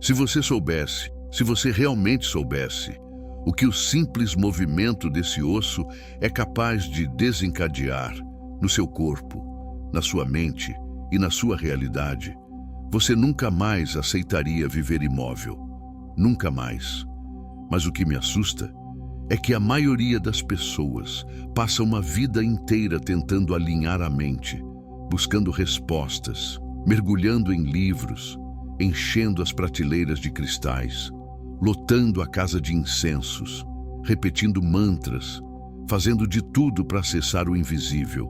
Se você soubesse, se você realmente soubesse, o que o simples movimento desse osso é capaz de desencadear no seu corpo, na sua mente e na sua realidade, você nunca mais aceitaria viver imóvel. Nunca mais. Mas o que me assusta é que a maioria das pessoas passa uma vida inteira tentando alinhar a mente, buscando respostas, mergulhando em livros, enchendo as prateleiras de cristais, lotando a casa de incensos, repetindo mantras, fazendo de tudo para acessar o invisível.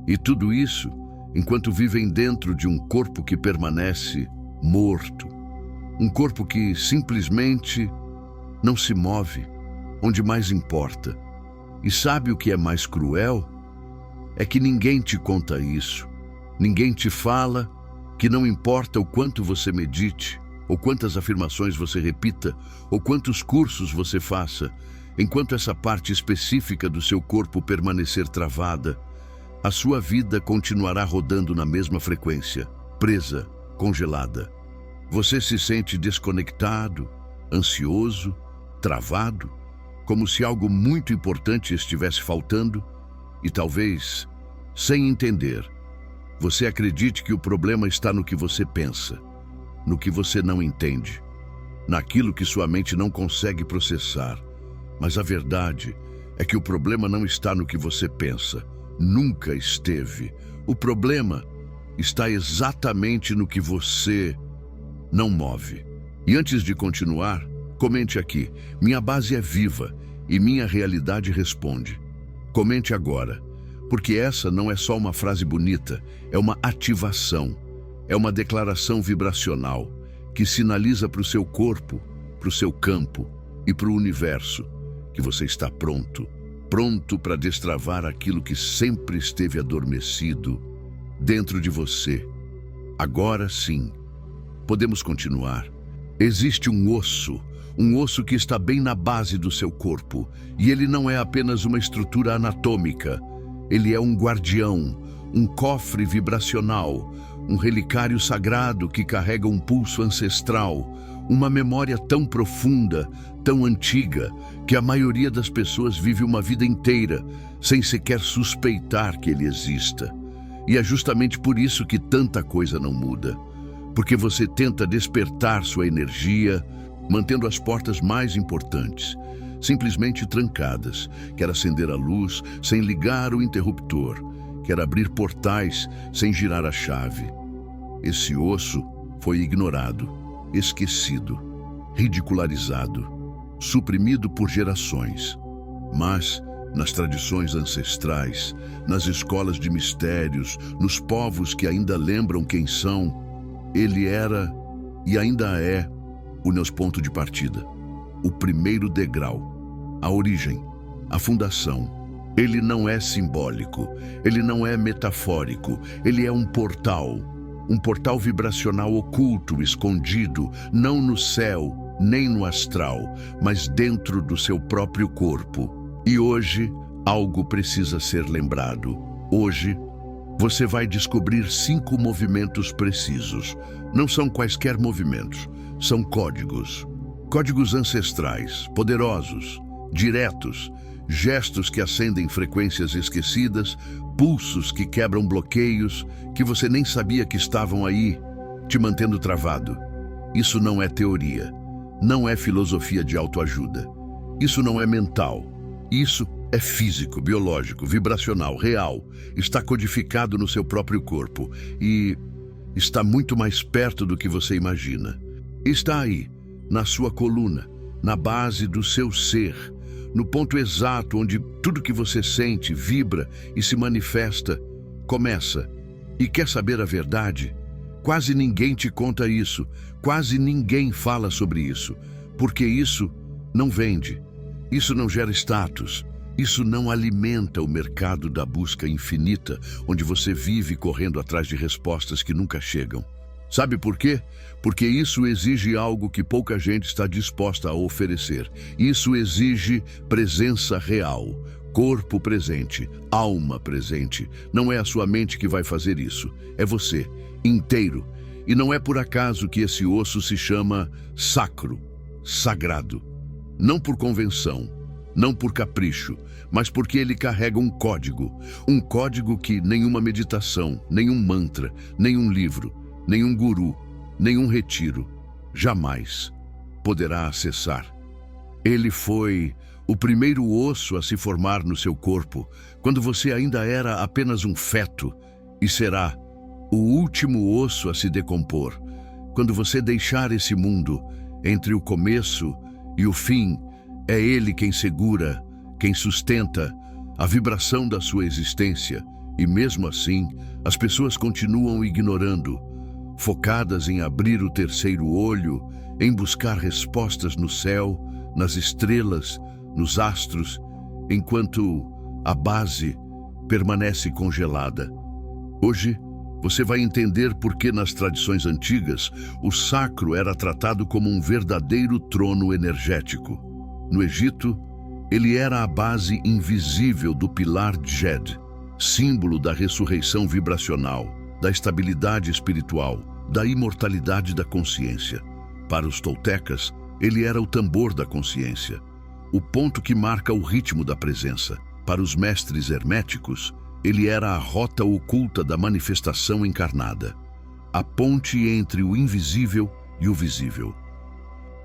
E tudo isso enquanto vivem dentro de um corpo que permanece morto, um corpo que simplesmente não se move, onde mais importa. E sabe o que é mais cruel? É que ninguém te conta isso, ninguém te fala que não importa o quanto você medite, ou quantas afirmações você repita, ou quantos cursos você faça, enquanto essa parte específica do seu corpo permanecer travada, a sua vida continuará rodando na mesma frequência, presa, congelada. Você se sente desconectado, ansioso, travado, como se algo muito importante estivesse faltando, e talvez, sem entender, você acredite que o problema está no que você pensa, no que você não entende, naquilo que sua mente não consegue processar. Mas a verdade é que o problema não está no que você pensa, nunca esteve. O problema está exatamente no que você não move. E antes de continuar, comente aqui: minha base é viva e minha realidade responde. Comente agora, porque essa não é só uma frase bonita, é uma ativação, é uma declaração vibracional que sinaliza para o seu corpo, para o seu campo e para o universo que você está pronto para destravar aquilo que sempre esteve adormecido dentro de você. Agora sim, podemos continuar. Existe um osso que está bem na base do seu corpo, e ele não é apenas uma estrutura anatômica, ele é um guardião, um cofre vibracional, um relicário sagrado que carrega um pulso ancestral, uma memória tão profunda, tão antiga, que a maioria das pessoas vive uma vida inteira sem sequer suspeitar que ele exista. E é justamente por isso que tanta coisa não muda. Porque você tenta despertar sua energia, mantendo as portas mais importantes simplesmente trancadas. Quer acender a luz sem ligar o interruptor. Quer abrir portais sem girar a chave. Esse osso foi ignorado, esquecido, ridicularizado, suprimido por gerações. Mas, nas tradições ancestrais, nas escolas de mistérios, nos povos que ainda lembram quem são, ele era e ainda é o nosso ponto de partida, o primeiro degrau, a origem, a fundação. Ele não é simbólico, ele não é metafórico, ele é um portal vibracional oculto, escondido, não no céu, nem no astral, mas dentro do seu próprio corpo. E hoje, algo precisa ser lembrado. Hoje, você vai descobrir 5 movimentos precisos. Não são quaisquer movimentos, são códigos. Códigos ancestrais, poderosos, diretos, gestos que acendem frequências esquecidas, pulsos que quebram bloqueios que você nem sabia que estavam aí, te mantendo travado. Isso não é teoria, não é filosofia de autoajuda. Isso não é mental. Isso é físico, biológico, vibracional, real. Está codificado no seu próprio corpo e está muito mais perto do que você imagina. Está aí, na sua coluna, na base do seu ser, no ponto exato onde tudo que você sente, vibra e se manifesta, começa. E quer saber a verdade? Quase ninguém te conta isso, quase ninguém fala sobre isso, porque isso não vende, isso não gera status, isso não alimenta o mercado da busca infinita, onde você vive correndo atrás de respostas que nunca chegam. Sabe por quê? Porque isso exige algo que pouca gente está disposta a oferecer. Isso exige presença real, corpo presente, alma presente. Não é a sua mente que vai fazer isso, é você, inteiro. E não é por acaso que esse osso se chama sacro, sagrado. Não por convenção, não por capricho, mas porque ele carrega um código que nenhuma meditação, nenhum mantra, nenhum livro, nenhum guru, nenhum retiro jamais poderá acessar. Ele foi o primeiro osso a se formar no seu corpo, quando você ainda era apenas um feto, e será o último osso a se decompor, quando você deixar esse mundo. Entre o começo e o fim, é ele quem segura, quem sustenta a vibração da sua existência, e mesmo assim, as pessoas continuam ignorando, focadas em abrir o terceiro olho, em buscar respostas no céu, nas estrelas, nos astros, enquanto a base permanece congelada. Hoje, você vai entender por que nas tradições antigas o sacro era tratado como um verdadeiro trono energético. No Egito, ele era a base invisível do pilar Djed, símbolo da ressurreição vibracional, da estabilidade espiritual, da imortalidade da consciência. Para os toltecas, ele era o tambor da consciência, o ponto que marca o ritmo da presença. Para os mestres herméticos, ele era a rota oculta da manifestação encarnada, a ponte entre o invisível e o visível.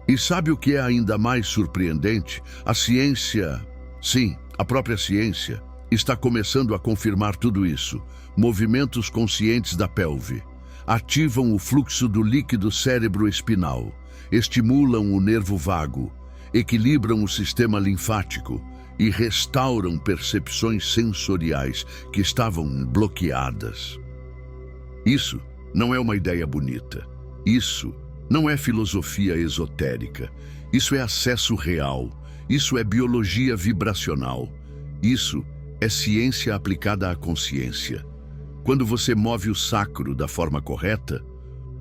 E sabe o que é ainda mais surpreendente? A ciência, sim, a própria ciência, está começando a confirmar tudo isso. Movimentos conscientes da pelve ativam o fluxo do líquido cérebro-espinal, estimulam o nervo vago, equilibram o sistema linfático e restauram percepções sensoriais que estavam bloqueadas. Isso não é uma ideia bonita. Isso não é filosofia esotérica. Isso é acesso real. Isso é biologia vibracional. Isso é ciência aplicada à consciência. Quando você move o sacro da forma correta,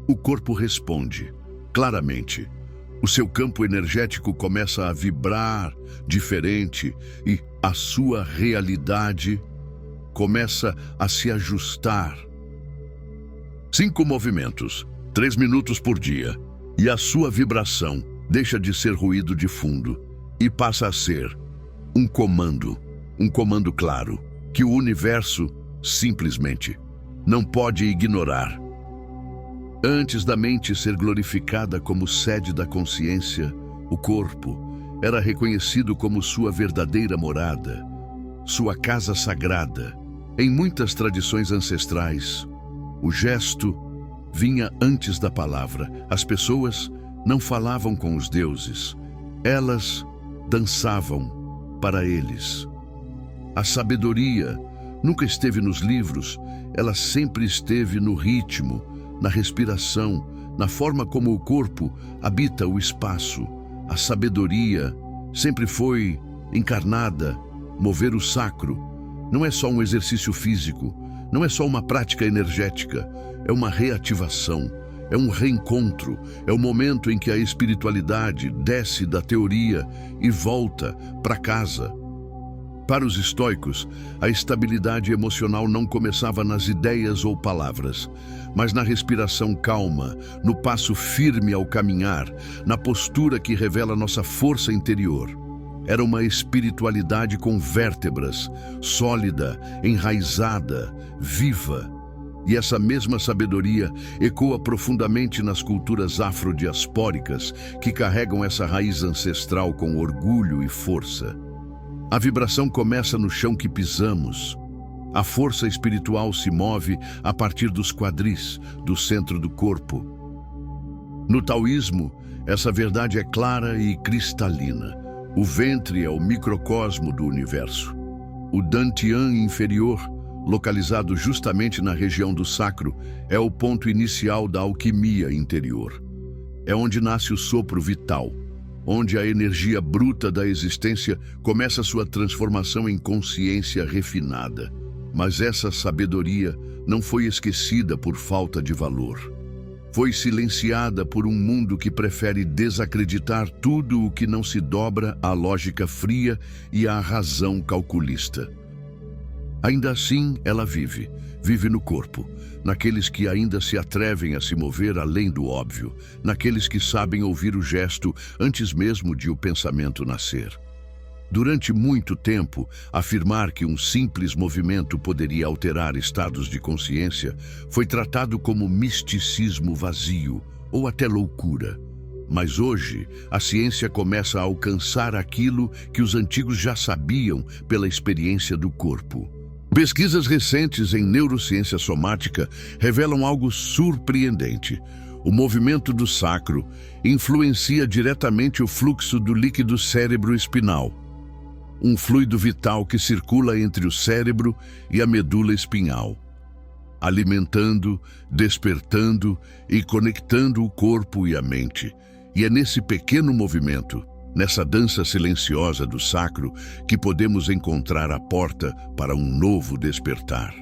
o corpo responde claramente. O seu campo energético começa a vibrar diferente e a sua realidade começa a se ajustar. 5 movimentos, 3 minutos por dia, e a sua vibração deixa de ser ruído de fundo e passa a ser um comando claro, que o universo simplesmente não pode ignorar. Antes da mente ser glorificada como sede da consciência, o corpo era reconhecido como sua verdadeira morada, sua casa sagrada. Em muitas tradições ancestrais, o gesto vinha antes da palavra. As pessoas não falavam com os deuses, elas dançavam para eles. A sabedoria nunca esteve nos livros, ela sempre esteve no ritmo, na respiração, na forma como o corpo habita o espaço. A sabedoria sempre foi encarnada. Mover o sacro não é só um exercício físico, não é só uma prática energética, é uma reativação, é um reencontro, é o momento em que a espiritualidade desce da teoria e volta para casa. Para os estoicos, a estabilidade emocional não começava nas ideias ou palavras, mas na respiração calma, no passo firme ao caminhar, na postura que revela nossa força interior. Era uma espiritualidade com vértebras, sólida, enraizada, viva. E essa mesma sabedoria ecoa profundamente nas culturas afrodiaspóricas, que carregam essa raiz ancestral com orgulho e força. A vibração começa no chão que pisamos. A força espiritual se move a partir dos quadris, do centro do corpo. No taoísmo, essa verdade é clara e cristalina. O ventre é o microcosmo do universo. O dantian inferior, localizado justamente na região do sacro, é o ponto inicial da alquimia interior. É onde nasce o sopro vital, onde a energia bruta da existência começa sua transformação em consciência refinada. Mas essa sabedoria não foi esquecida por falta de valor. Foi silenciada por um mundo que prefere desacreditar tudo o que não se dobra à lógica fria e à razão calculista. Ainda assim, ela vive no corpo, naqueles que ainda se atrevem a se mover além do óbvio, naqueles que sabem ouvir o gesto antes mesmo de o pensamento nascer. Durante muito tempo, afirmar que um simples movimento poderia alterar estados de consciência foi tratado como misticismo vazio ou até loucura. Mas hoje, a ciência começa a alcançar aquilo que os antigos já sabiam pela experiência do corpo. Pesquisas recentes em neurociência somática revelam algo surpreendente. O movimento do sacro influencia diretamente o fluxo do líquido cérebro-espinal, um fluido vital que circula entre o cérebro e a medula espinhal, alimentando, despertando e conectando o corpo e a mente. E é nesse pequeno movimento, nessa dança silenciosa do sacro, que podemos encontrar a porta para um novo despertar.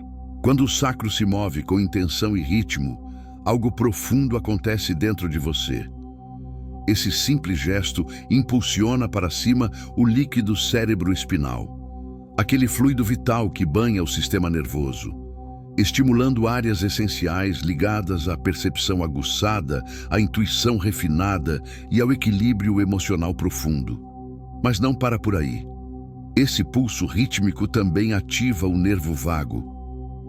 Quando o sacro se move com intenção e ritmo, algo profundo acontece dentro de você. Esse simples gesto impulsiona para cima o líquido cérebro-espinal, aquele fluido vital que banha o sistema nervoso, estimulando áreas essenciais ligadas à percepção aguçada, à intuição refinada e ao equilíbrio emocional profundo. Mas não para por aí. Esse pulso rítmico também ativa o nervo vago,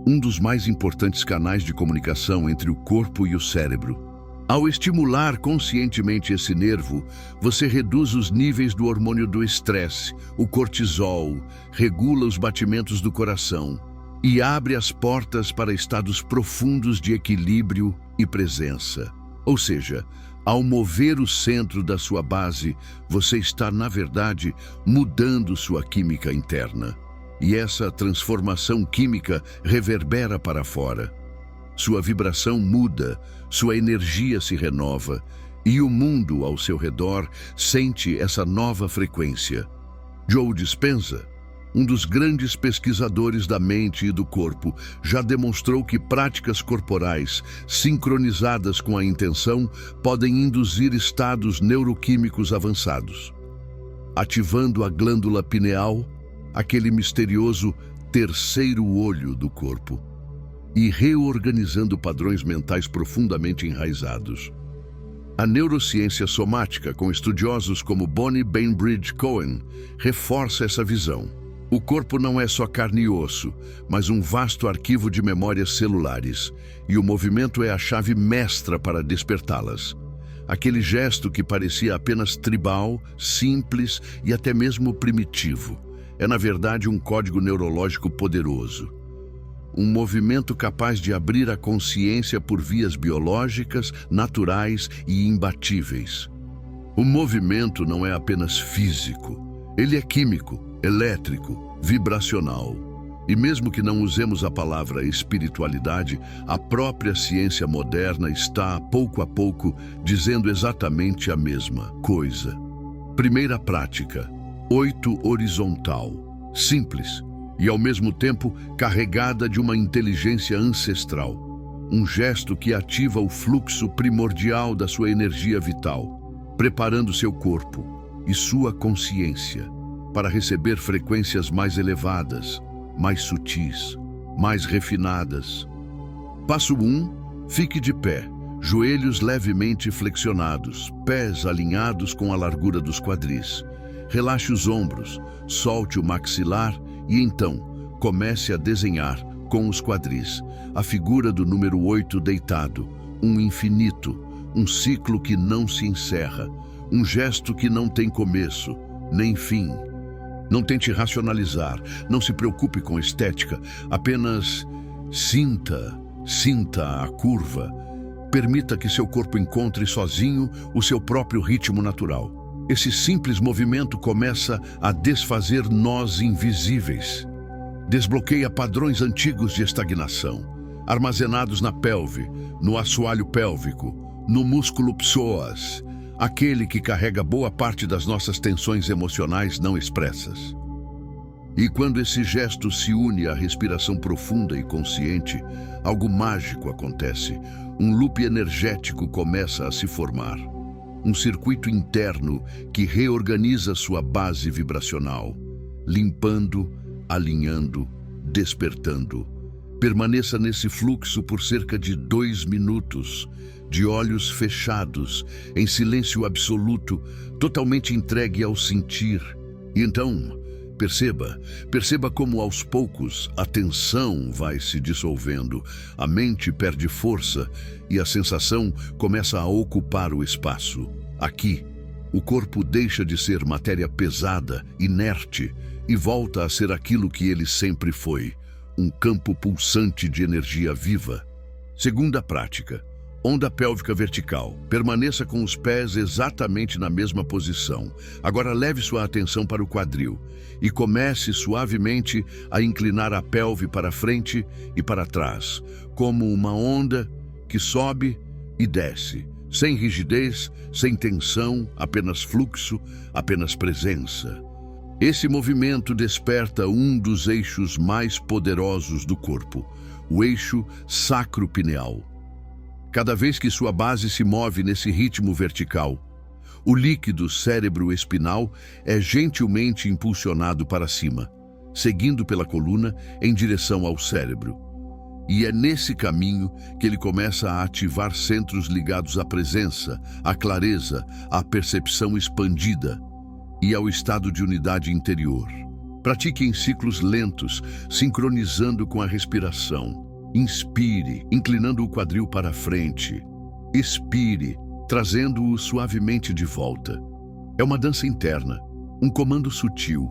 um dos mais importantes canais de comunicação entre o corpo e o cérebro. Ao estimular conscientemente esse nervo, você reduz os níveis do hormônio do estresse, o cortisol, regula os batimentos do coração e abre as portas para estados profundos de equilíbrio e presença. Ou seja, ao mover o centro da sua base, você está, na verdade, mudando sua química interna. E essa transformação química reverbera para fora. Sua vibração muda, sua energia se renova e o mundo ao seu redor sente essa nova frequência. Joe Dispenza, um dos grandes pesquisadores da mente e do corpo, já demonstrou que práticas corporais sincronizadas com a intenção podem induzir estados neuroquímicos avançados, ativando a glândula pineal, aquele misterioso terceiro olho do corpo, e reorganizando padrões mentais profundamente enraizados. A neurociência somática, com estudiosos como Bonnie Bainbridge Cohen, reforça essa visão. O corpo não é só carne e osso, mas um vasto arquivo de memórias celulares, e o movimento é a chave mestra para despertá-las. Aquele gesto que parecia apenas tribal, simples e até mesmo primitivo, é na verdade um código neurológico poderoso. Um movimento capaz de abrir a consciência por vias biológicas, naturais e imbatíveis. O movimento não é apenas físico, ele é químico, elétrico, vibracional. E mesmo que não usemos a palavra espiritualidade, a própria ciência moderna está, pouco a pouco, dizendo exatamente a mesma coisa. Primeira prática, 8 horizontal, simples, e ao mesmo tempo carregada de uma inteligência ancestral. Um gesto que ativa o fluxo primordial da sua energia vital, preparando seu corpo e sua consciência para receber frequências mais elevadas, mais sutis, mais refinadas. Passo 1. Fique de pé, joelhos levemente flexionados, pés alinhados com a largura dos quadris. Relaxe os ombros, solte o maxilar e então comece a desenhar com os quadris a figura do número 8 deitado, um infinito, um ciclo que não se encerra, um gesto que não tem começo nem fim. Não tente racionalizar, não se preocupe com estética, apenas sinta a curva. Permita que seu corpo encontre sozinho o seu próprio ritmo natural. Esse simples movimento começa a desfazer nós invisíveis. Desbloqueia padrões antigos de estagnação, armazenados na pelve, no assoalho pélvico, no músculo psoas, aquele que carrega boa parte das nossas tensões emocionais não expressas. E quando esse gesto se une à respiração profunda e consciente, algo mágico acontece. Um loop energético começa a se formar. Um circuito interno que reorganiza sua base vibracional, limpando, alinhando, despertando. Permaneça nesse fluxo por cerca de 2 minutos, de olhos fechados, em silêncio absoluto, totalmente entregue ao sentir. E então, perceba como aos poucos a tensão vai se dissolvendo, a mente perde força e a sensação começa a ocupar o espaço. Aqui, o corpo deixa de ser matéria pesada, inerte, e volta a ser aquilo que ele sempre foi, um campo pulsante de energia viva. Segunda prática. Onda pélvica vertical. Permaneça com os pés exatamente na mesma posição. Agora leve sua atenção para o quadril e comece suavemente a inclinar a pelve para frente e para trás, como uma onda que sobe e desce, sem rigidez, sem tensão, apenas fluxo, apenas presença. Esse movimento desperta um dos eixos mais poderosos do corpo, o eixo sacropineal. Cada vez que sua base se move nesse ritmo vertical, o líquido cérebro-espinal é gentilmente impulsionado para cima, seguindo pela coluna em direção ao cérebro. E é nesse caminho que ele começa a ativar centros ligados à presença, à clareza, à percepção expandida e ao estado de unidade interior. Pratique em ciclos lentos, sincronizando com a respiração. Inspire, inclinando o quadril para frente. Expire, trazendo-o suavemente de volta. É uma dança interna, um comando sutil,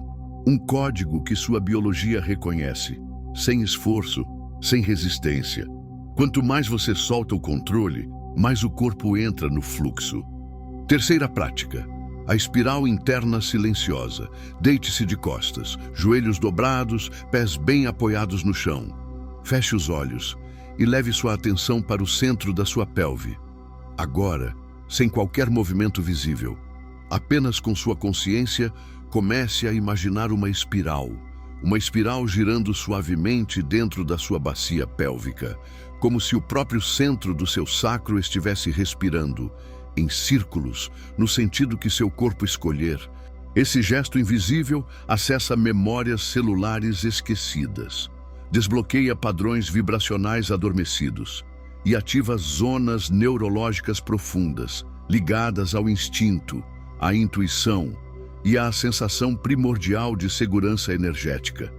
um código que sua biologia reconhece, sem esforço, sem resistência. Quanto mais você solta o controle, mais o corpo entra no fluxo. Terceira prática. A espiral interna silenciosa. Deite-se de costas, joelhos dobrados, pés bem apoiados no chão. Feche os olhos e leve sua atenção para o centro da sua pelve. Agora, sem qualquer movimento visível, apenas com sua consciência, comece a imaginar uma espiral girando suavemente dentro da sua bacia pélvica, como se o próprio centro do seu sacro estivesse respirando, em círculos, no sentido que seu corpo escolher. Esse gesto invisível acessa memórias celulares esquecidas, desbloqueia padrões vibracionais adormecidos e ativa zonas neurológicas profundas, ligadas ao instinto, à intuição e à sensação primordial de segurança energética.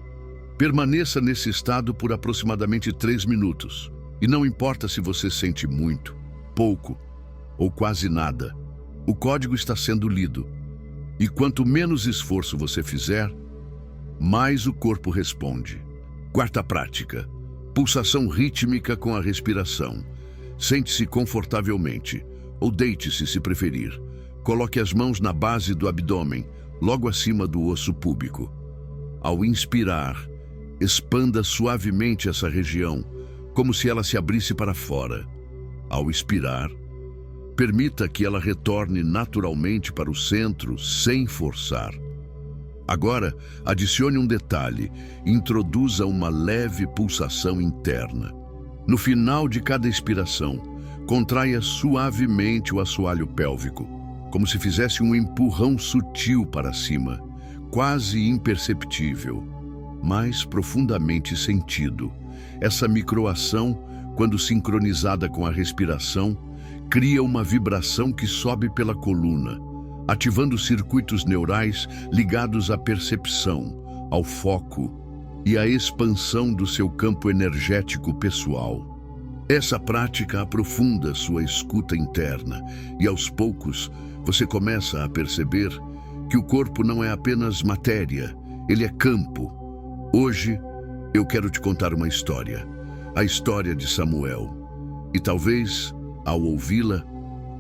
Permaneça nesse estado por aproximadamente 3 minutos, e não importa se você sente muito, pouco ou quase nada, o código está sendo lido, e quanto menos esforço você fizer, mais o corpo responde. Quarta prática. Pulsação rítmica com a respiração. Sente-se confortavelmente, ou deite-se se preferir. Coloque as mãos na base do abdômen, logo acima do osso púbico. Ao inspirar, expanda suavemente essa região, como se ela se abrisse para fora. Ao expirar, permita que ela retorne naturalmente para o centro, sem forçar. Agora, adicione um detalhe, introduza uma leve pulsação interna. No final de cada expiração, contraia suavemente o assoalho pélvico, como se fizesse um empurrão sutil para cima, quase imperceptível, mas profundamente sentido. Essa microação, quando sincronizada com a respiração, cria uma vibração que sobe pela coluna, ativando circuitos neurais ligados à percepção, ao foco e à expansão do seu campo energético pessoal. Essa prática aprofunda sua escuta interna e, aos poucos, você começa a perceber que o corpo não é apenas matéria, ele é campo. Hoje, eu quero te contar uma história, a história de Samuel. E talvez, ao ouvi-la,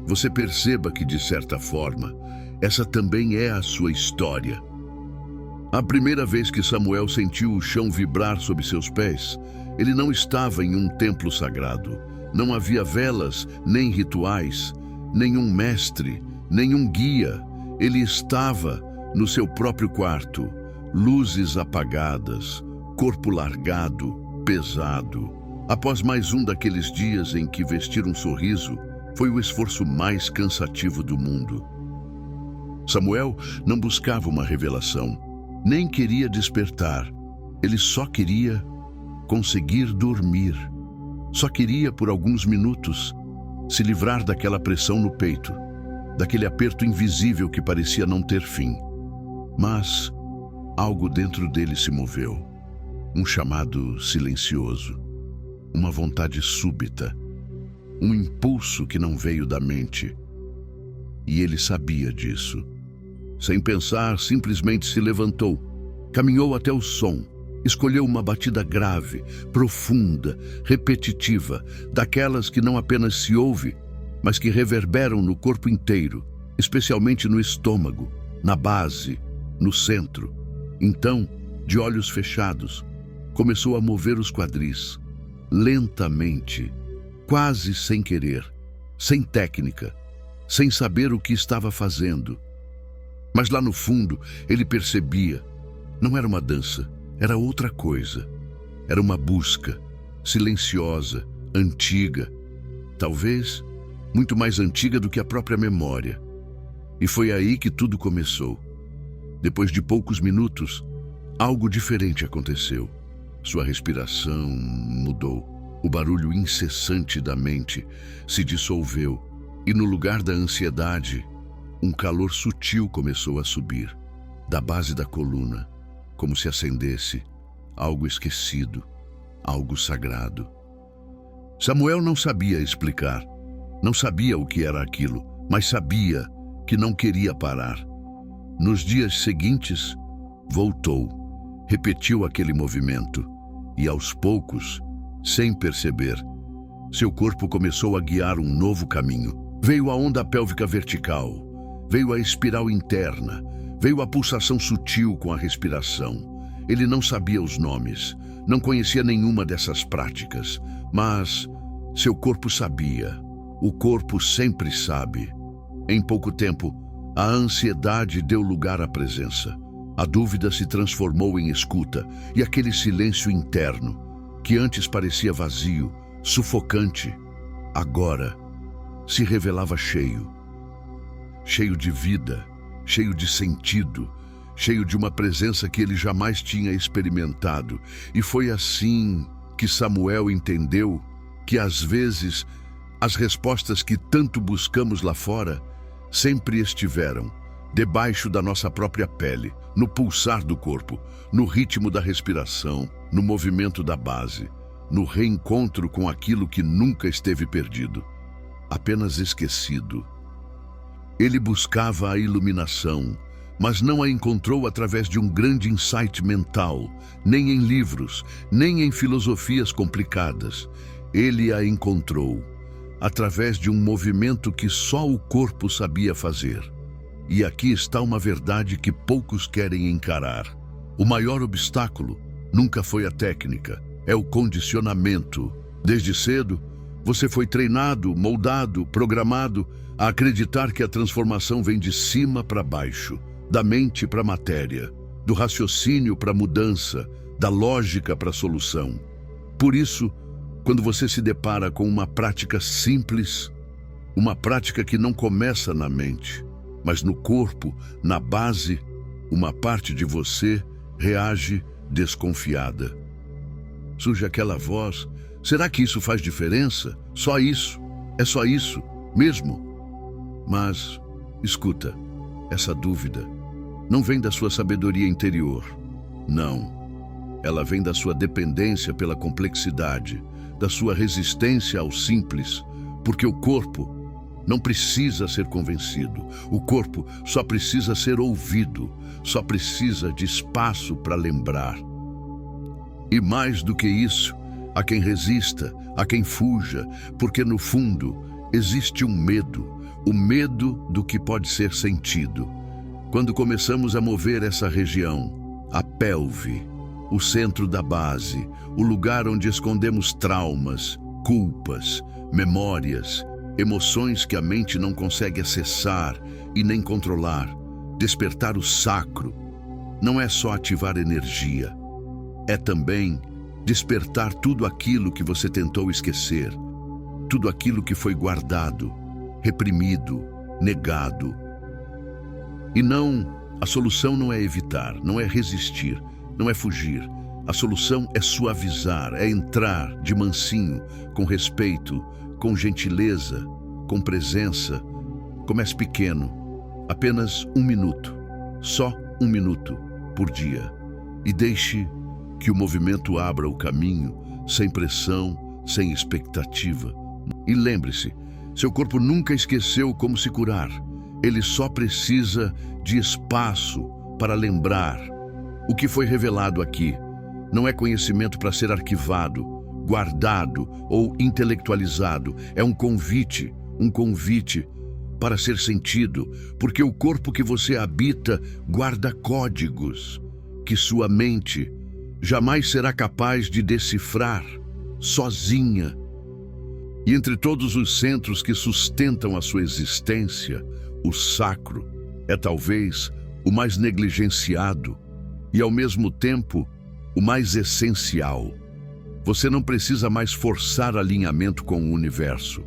você perceba que, de certa forma, essa também é a sua história. A primeira vez que Samuel sentiu o chão vibrar sob seus pés, ele não estava em um templo sagrado. Não havia velas, nem rituais, nenhum mestre, nenhum guia. Ele estava no seu próprio quarto, luzes apagadas, corpo largado, pesado. Após mais um daqueles dias em que vestir um sorriso foi o esforço mais cansativo do mundo. Samuel não buscava uma revelação, nem queria despertar. Ele só queria conseguir dormir. Só queria, por alguns minutos, se livrar daquela pressão no peito, daquele aperto invisível que parecia não ter fim. Mas algo dentro dele se moveu. Um chamado silencioso, uma vontade súbita, um impulso que não veio da mente. E ele sabia disso. Sem pensar, simplesmente se levantou, caminhou até o som, escolheu uma batida grave, profunda, repetitiva, daquelas que não apenas se ouve, mas que reverberam no corpo inteiro, especialmente no estômago, na base, no centro. Então, de olhos fechados, começou a mover os quadris, lentamente, quase sem querer, sem técnica, sem saber o que estava fazendo. Mas lá no fundo, ele percebia, não era uma dança, era outra coisa. Era uma busca, silenciosa, antiga, talvez muito mais antiga do que a própria memória. E foi aí que tudo começou. Depois de poucos minutos, algo diferente aconteceu. Sua respiração mudou. O barulho incessante da mente se dissolveu e, no lugar da ansiedade, um calor sutil começou a subir, da base da coluna, como se acendesse algo esquecido, algo sagrado. Samuel não sabia explicar, não sabia o que era aquilo, mas sabia que não queria parar. Nos dias seguintes, voltou, repetiu aquele movimento e, aos poucos, sem perceber, seu corpo começou a guiar um novo caminho. Veio a onda pélvica vertical, veio a espiral interna, veio a pulsação sutil com a respiração. Ele não sabia os nomes, não conhecia nenhuma dessas práticas, mas seu corpo sabia. O corpo sempre sabe. Em pouco tempo, a ansiedade deu lugar à presença. A dúvida se transformou em escuta e aquele silêncio interno, que antes parecia vazio, sufocante, agora se revelava cheio. Cheio de vida, cheio de sentido, cheio de uma presença que ele jamais tinha experimentado. E foi assim que Samuel entendeu que, às vezes, as respostas que tanto buscamos lá fora sempre estiveram debaixo da nossa própria pele, no pulsar do corpo, no ritmo da respiração, no movimento da base, no reencontro com aquilo que nunca esteve perdido, apenas esquecido. Ele buscava a iluminação, mas não a encontrou através de um grande insight mental, nem em livros, nem em filosofias complicadas. Ele a encontrou através de um movimento que só o corpo sabia fazer. E aqui está uma verdade que poucos querem encarar. O maior obstáculo nunca foi a técnica, é o condicionamento. Desde cedo, você foi treinado, moldado, programado a acreditar que a transformação vem de cima para baixo, da mente para a matéria, do raciocínio para a mudança, da lógica para a solução. Por isso, quando você se depara com uma prática simples, uma prática que não começa na mente, mas no corpo, na base, uma parte de você reage desconfiada. Surge aquela voz: será que isso faz diferença? Só isso? É só isso mesmo? Mas, escuta, essa dúvida não vem da sua sabedoria interior. Não. Ela vem da sua dependência pela complexidade, da sua resistência ao simples, porque o corpo não precisa ser convencido. O corpo só precisa ser ouvido, só precisa de espaço para lembrar. E mais do que isso, há quem resista, há quem fuja, porque no fundo existe um medo, o medo do que pode ser sentido. Quando começamos a mover essa região, a pelve, o centro da base, o lugar onde escondemos traumas, culpas, memórias, emoções que a mente não consegue acessar e nem controlar, despertar o sacro, não é só ativar energia, é também despertar tudo aquilo que você tentou esquecer, tudo aquilo que foi guardado, reprimido, negado. E não, a solução não é evitar, não é resistir, não é fugir, A solução é suavizar, é entrar de mansinho, com respeito, com gentileza, com presença. Comece pequeno, apenas 1 minuto, só 1 minuto por dia. E deixe que o movimento abra o caminho, sem pressão, sem expectativa. E lembre-se, seu corpo nunca esqueceu como se curar. Ele só precisa de espaço para lembrar. O que foi revelado aqui não é conhecimento para ser arquivado, guardado ou intelectualizado. É um convite para ser sentido, porque o corpo que você habita guarda códigos que sua mente jamais será capaz de decifrar sozinha. E entre todos os centros que sustentam a sua existência, o sacro é talvez o mais negligenciado e, ao mesmo tempo, o mais essencial. Você não precisa mais forçar alinhamento com o universo.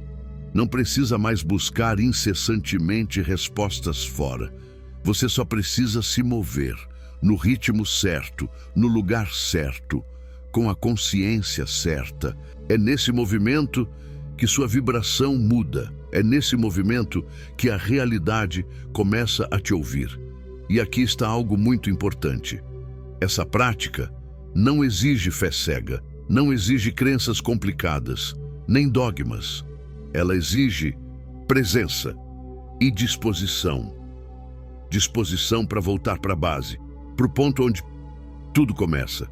Não precisa mais buscar incessantemente respostas fora. Você só precisa se mover no ritmo certo, no lugar certo, com a consciência certa. É nesse movimento que sua vibração muda. É nesse movimento que a realidade começa a te ouvir. E aqui está algo muito importante. Essa prática não exige fé cega, não exige crenças complicadas, nem dogmas. Ela exige presença e disposição. Disposição para voltar para a base, para o ponto onde tudo começa.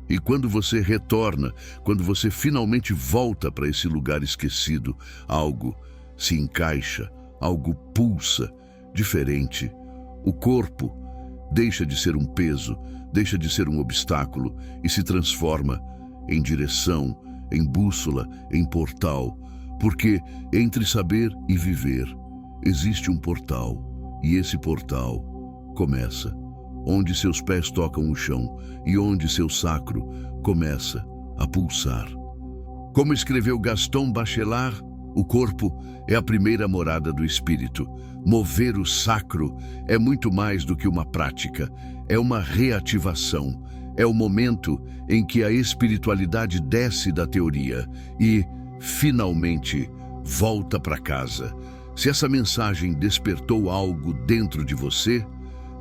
E quando você retorna, quando você finalmente volta para esse lugar esquecido, algo se encaixa, algo pulsa, diferente. O corpo deixa de ser um peso, deixa de ser um obstáculo e se transforma em direção, em bússola, em portal. Porque entre saber e viver existe um portal, e esse portal começa onde seus pés tocam o chão e onde seu sacro começa a pulsar. Como escreveu Gaston Bachelard, o corpo é a primeira morada do espírito. Mover o sacro é muito mais do que uma prática, é uma reativação. É o momento em que a espiritualidade desce da teoria e, finalmente, volta para casa. Se essa mensagem despertou algo dentro de você,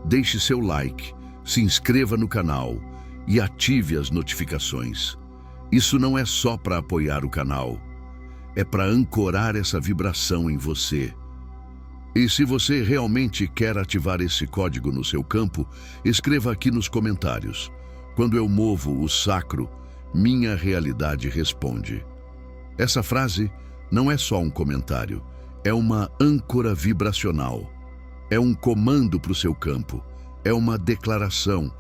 deixe seu like, se inscreva no canal e ative as notificações. Isso não é só para apoiar o canal, é para ancorar essa vibração em você. E se você realmente quer ativar esse código no seu campo, escreva aqui nos comentários. Quando eu movo o sacro, minha realidade responde. Essa frase não é só um comentário, é uma âncora vibracional. É um comando para o seu campo, é uma declaração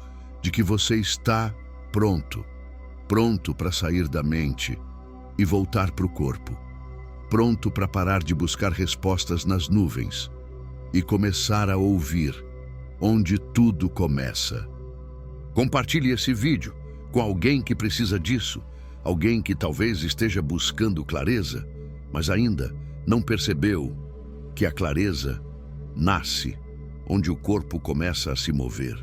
de que você está pronto para sair da mente e voltar para o corpo, pronto para parar de buscar respostas nas nuvens e começar a ouvir onde tudo começa. Compartilhe esse vídeo com alguém que precisa disso, alguém que talvez esteja buscando clareza, mas ainda não percebeu que a clareza nasce onde o corpo começa a se mover.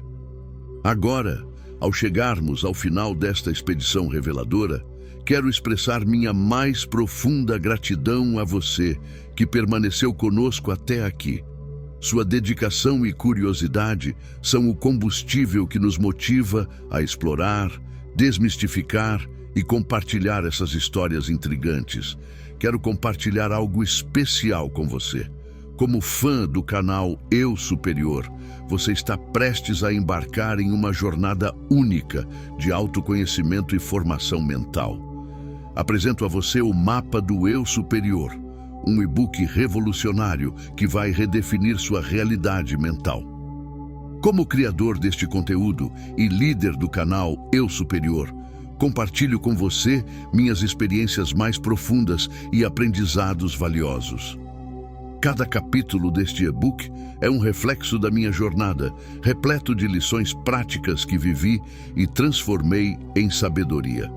Agora, ao chegarmos ao final desta expedição reveladora, quero expressar minha mais profunda gratidão a você que permaneceu conosco até aqui. Sua dedicação e curiosidade são o combustível que nos motiva a explorar, desmistificar e compartilhar essas histórias intrigantes. Quero compartilhar algo especial com você. Como fã do canal Eu Superior, você está prestes a embarcar em uma jornada única de autoconhecimento e formação mental. Apresento a você o Mapa do Eu Superior, um e-book revolucionário que vai redefinir sua realidade mental. Como criador deste conteúdo e líder do canal Eu Superior, compartilho com você minhas experiências mais profundas e aprendizados valiosos. Cada capítulo deste e-book é um reflexo da minha jornada, repleto de lições práticas que vivi e transformei em sabedoria.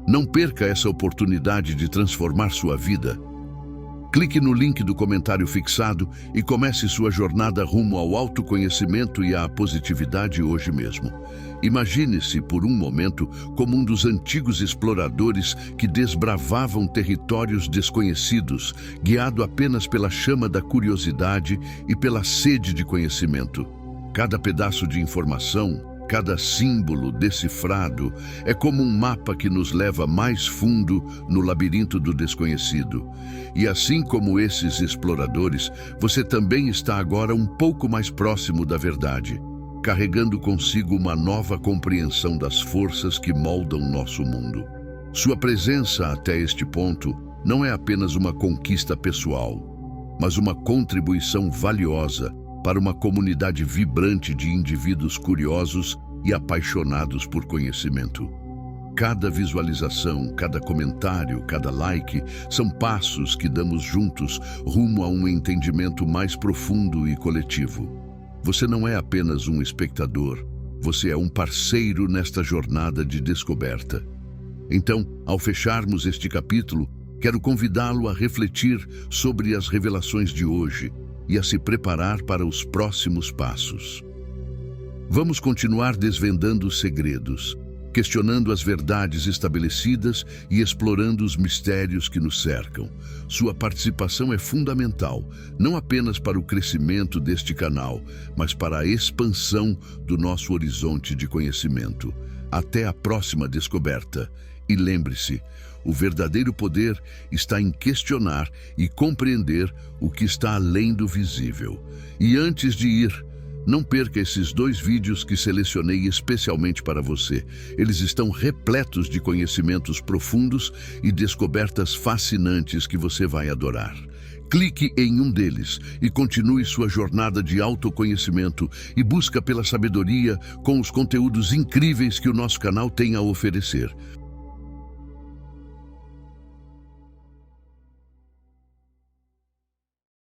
Não perca essa oportunidade de transformar sua vida. Clique no link do comentário fixado e comece sua jornada rumo ao autoconhecimento e à positividade hoje mesmo. Imagine-se por um momento como um dos antigos exploradores que desbravavam territórios desconhecidos, guiado apenas pela chama da curiosidade e pela sede de conhecimento. Cada pedaço de informação, cada símbolo decifrado é como um mapa que nos leva mais fundo no labirinto do desconhecido. E assim como esses exploradores, você também está agora um pouco mais próximo da verdade, carregando consigo uma nova compreensão das forças que moldam nosso mundo. Sua presença até este ponto não é apenas uma conquista pessoal, mas uma contribuição valiosa para uma comunidade vibrante de indivíduos curiosos e apaixonados por conhecimento. Cada visualização, cada comentário, cada like são passos que damos juntos rumo a um entendimento mais profundo e coletivo. Você não é apenas um espectador, você é um parceiro nesta jornada de descoberta. Então, ao fecharmos este capítulo, quero convidá-lo a refletir sobre as revelações de hoje e a se preparar para os próximos passos. Vamos continuar desvendando os segredos, questionando as verdades estabelecidas e explorando os mistérios que nos cercam. Sua participação é fundamental, não apenas para o crescimento deste canal, mas para a expansão do nosso horizonte de conhecimento. Até a próxima descoberta. E lembre-se, o verdadeiro poder está em questionar e compreender o que está além do visível. E antes de ir, não perca esses 2 vídeos que selecionei especialmente para você. Eles estão repletos de conhecimentos profundos e descobertas fascinantes que você vai adorar. Clique em um deles e continue sua jornada de autoconhecimento e busca pela sabedoria com os conteúdos incríveis que o nosso canal tem a oferecer.